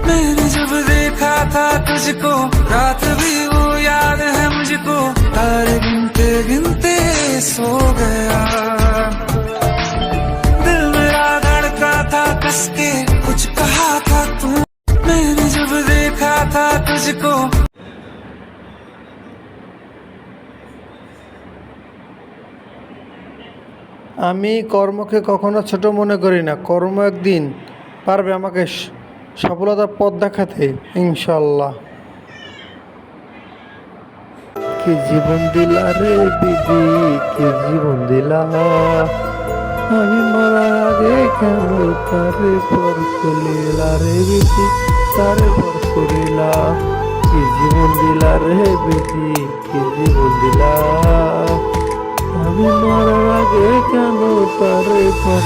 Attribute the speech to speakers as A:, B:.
A: मैंने जब देखा था तुझको रात भी वो याद है मुझको, तारे गिनते गिनते सो गया। दिल मेरा धड़का था कसके, कुछ कहा था तू, मैंने जब देखा था तुझको।
B: আমি কর্মকে কখনো ছোট মনে করি না। কর্ম একদিন পারবে আমাকে সফলতার পথ দেখাতে, ইনশাল্লাহ। কি জীবন দিলা রে বিধি, কি জীবন দিলা, আমি মরার আগে কেন তারে পর করিলা রে বিধি, তারে পর করিলা। কি জীবন দিলা রে বিধি, কি জীবন দিলা, আমি মরার আগে কেন তারে পর